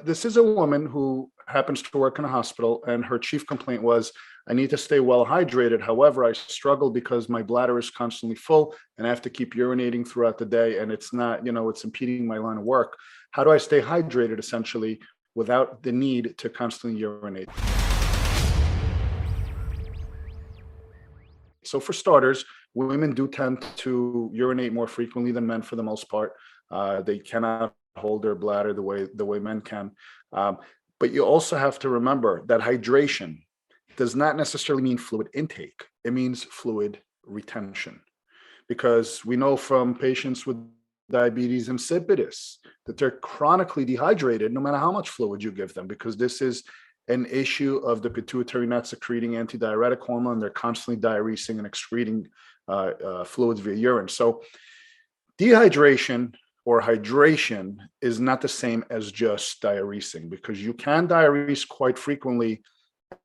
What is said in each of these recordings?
This is a woman who happens to work in a hospital, and her chief complaint was, I need to stay well hydrated. However, I struggle because my bladder is constantly full and I have to keep urinating throughout the day, and it's not, it's impeding my line of work. How do I stay hydrated essentially without the need to constantly urinate? So for starters, women do tend to urinate more frequently than men for the most part. They cannot hold their bladder the way men can. But you also have to remember that hydration does not necessarily mean fluid intake. It means fluid retention, because we know from patients with diabetes insipidus that they're chronically dehydrated no matter how much fluid you give them, because this is an issue of the pituitary not secreting antidiuretic hormone. They're constantly diuresing and excreting fluids via urine. So dehydration or hydration is not the same as just diuresing, because you can diurese quite frequently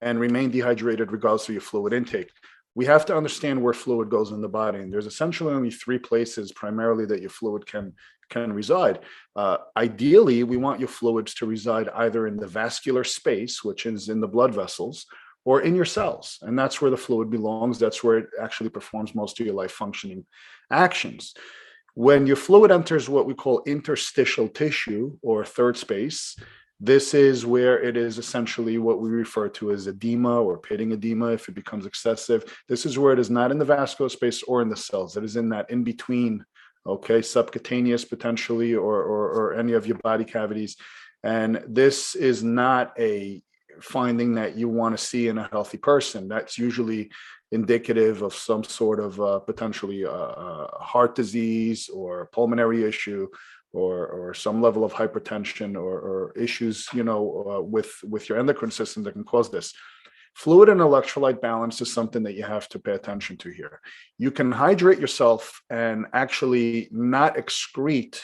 and remain dehydrated regardless of your fluid intake. We have to understand where fluid goes in the body, and there's essentially only three places primarily that your fluid can reside. Ideally, we want your fluids to reside either in the vascular space, which is in the blood vessels, or in your cells, and that's where the fluid belongs. That's where it actually performs most of your life functioning actions. When your fluid enters what we call interstitial tissue or third space, this is where it is essentially what we refer to as edema or pitting edema if it becomes excessive. This is where it is not in the vascular space or in the cells. It is in that in between, okay, subcutaneous potentially, or any of your body cavities. And this is not a finding that you want to see in a healthy person. That's usually indicative of some sort of potentially heart disease or pulmonary issue, or some level of hypertension, or issues, with your endocrine system that can cause this. Fluid and electrolyte balance is something that you have to pay attention to here. You can hydrate yourself and actually not excrete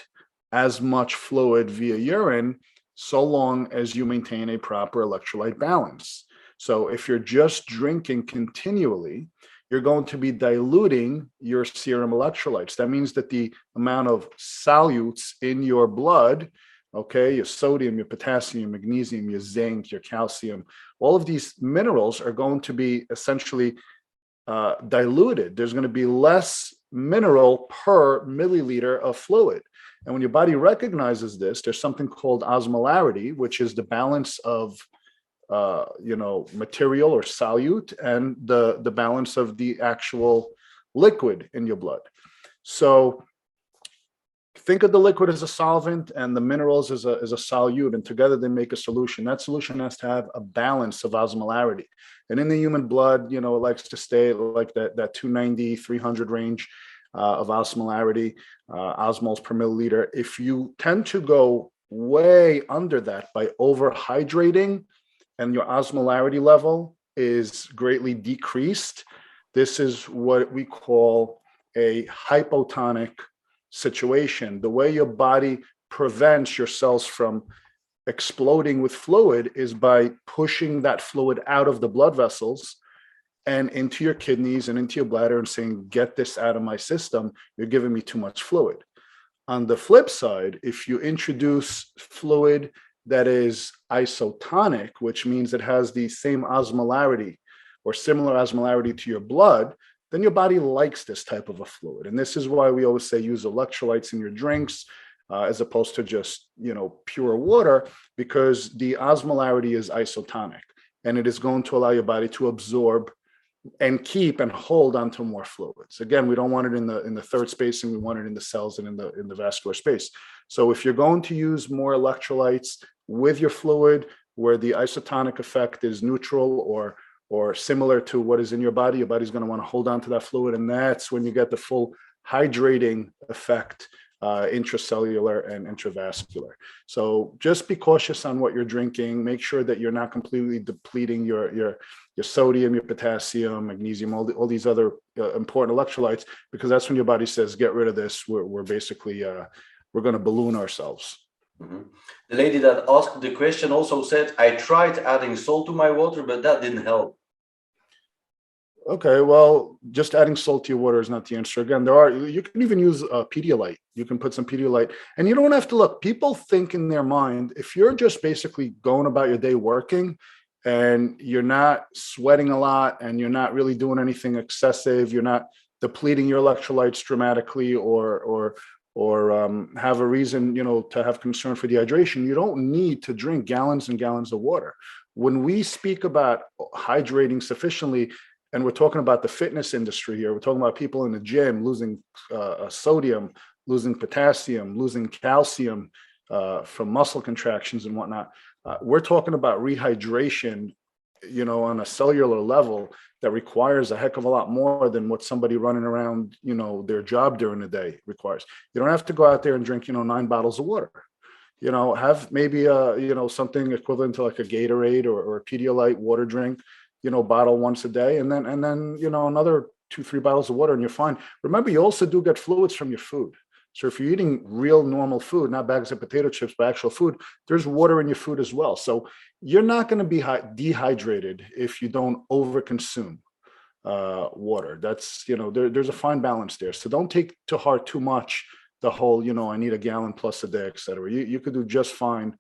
as much fluid via urine so long as you maintain a proper electrolyte balance. So if you're just drinking continually, you're going to be diluting your serum electrolytes. That means that the amount of solutes in your blood, okay, your sodium, your potassium, magnesium, your zinc, your calcium, all of these minerals are going to be essentially diluted. There's going to be less mineral per milliliter of fluid. And when your body recognizes this, there's something called osmolarity, which is the balance of material or solute and the balance of the actual liquid in your blood. So think of the liquid as a solvent and the minerals as a solute, and together they make a solution. That solution has to have a balance of osmolarity. And in the human blood, it likes to stay like that 290, 300 range of osmolarity, osmoles per milliliter. If you tend to go way under that by overhydrating, and your osmolarity level is greatly decreased, this is what we call a hypotonic situation. The way your body prevents your cells from exploding with fluid is by pushing that fluid out of the blood vessels and into your kidneys and into your bladder and saying, get this out of my system, you're giving me too much fluid. On the flip side, if you introduce fluid that is isotonic, which means it has the same osmolarity or similar osmolarity to your blood, then your body likes this type of a fluid. And this is why we always say use electrolytes in your drinks as opposed to just, pure water, because the osmolarity is isotonic and it is going to allow your body to absorb and keep and hold onto more fluids. Again, we don't want it in the third space, and we want it in the cells and in the vascular space. So if you're going to use more electrolytes with your fluid, where the isotonic effect is neutral or similar to what is in your body's going to want to hold on to that fluid, and that's when you get the full hydrating effect, intracellular and intravascular. So just be cautious on what you're drinking. Make sure that you're not completely depleting your sodium, your potassium, magnesium, all these other important electrolytes, because that's when your body says, get rid of this. We're basically, we're going to balloon ourselves. Mm-hmm. The lady that asked the question also said, I tried adding salt to my water, but that didn't help. Okay, well, just adding salt to your water is not the answer. Again, you can even use Pedialyte. You can put some Pedialyte, and you don't have to look. People think in their mind, if you're just basically going about your day working and you're not sweating a lot and you're not really doing anything excessive, you're not depleting your electrolytes dramatically or have a reason, to have concern for dehydration, you don't need to drink gallons and gallons of water. When we speak about hydrating sufficiently, and we're talking about the fitness industry here. We're talking about people in the gym losing sodium, losing potassium, losing calcium from muscle contractions and whatnot. We're talking about rehydration, on a cellular level that requires a heck of a lot more than what somebody running around, their job during the day requires. You don't have to go out there and drink, 9 bottles of water. Have maybe something equivalent to like a Gatorade or a Pedialyte water drink, bottle once a day, and then another 2-3 bottles of water, and you're fine. Remember, you also do get fluids from your food. So if you're eating real normal food, not bags of potato chips, but actual food, there's water in your food as well. So you're not going to be dehydrated if you don't overconsume water. That's there's a fine balance there. So don't take to heart too much the whole I need a gallon plus a day, etc. You could do just fine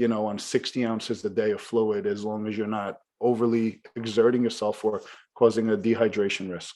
on 60 ounces a day of fluid, as long as you're not overly exerting yourself or causing a dehydration risk.